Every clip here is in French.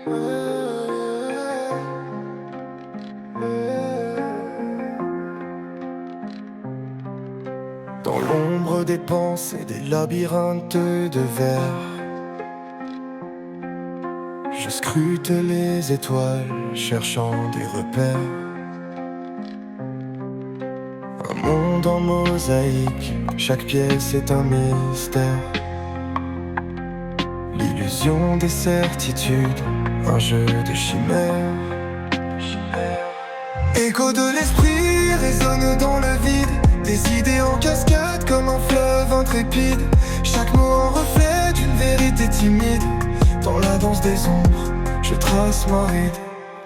Dans l'ombre des pensées, des labyrinthes de verre, je scrute les étoiles, cherchant des repères. Un monde en mosaïque, chaque pièce est un mystère. L'illusion des certitudes, un jeu de chimères. Écho de l'esprit résonne dans le vide, des idées en cascade comme un fleuve intrépide. Chaque mot un reflet d'une vérité timide. Dans la danse des ombres, je trace ma ride.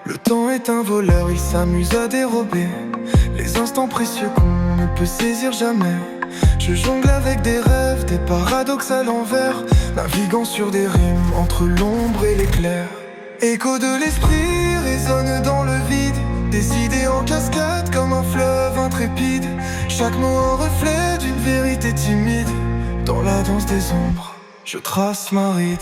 Le temps est un voleur, il s'amuse à dérober les instants précieux qu'on ne peut saisir jamais. Je jongle avec des rêves, des paradoxes à l'envers, naviguant sur des rimes entre l'ombre et l'éclair. Écho de l'esprit résonne dans le vide, des idées en cascade comme un fleuve intrépide. Chaque mot un reflet d'une vérité timide. Dans la danse des ombres, je trace ma ride.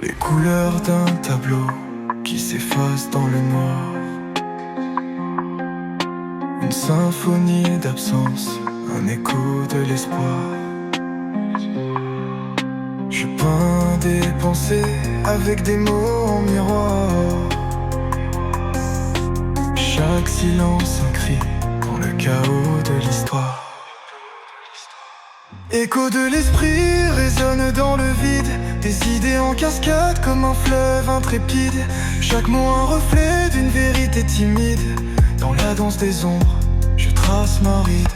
Les couleurs d'un tableau qui s'efface dans le noir. Une symphonie d'absence, un écho de l'espoir. Je peins des pensées avec des mots en miroir. Chaque silence un cri dans le chaos de l'histoire. Écho de l'esprit résonne dans le vide, des idées en cascade comme un fleuve intrépide. Chaque mot un reflet d'une vérité timide. Dans la danse des ombres, je trace ma ride.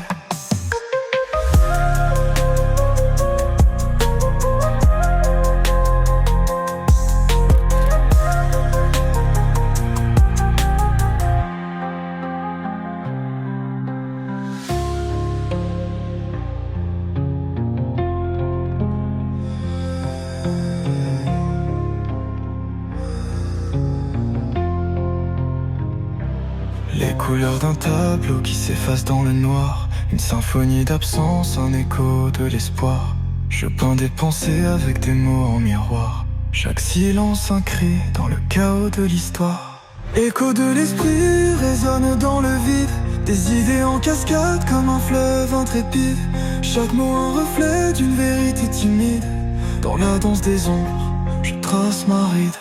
Les couleurs d'un tableau qui s'efface dans le noir. Une symphonie d'absence, un écho de l'espoir. Je peins des pensées avec des mots en miroir. Chaque silence un cri dans le chaos de l'histoire. Écho de l'esprit résonne dans le vide, des idées en cascade comme un fleuve intrépide. Chaque mot un reflet d'une vérité timide. Dans la danse des ombres, je trace ma ride.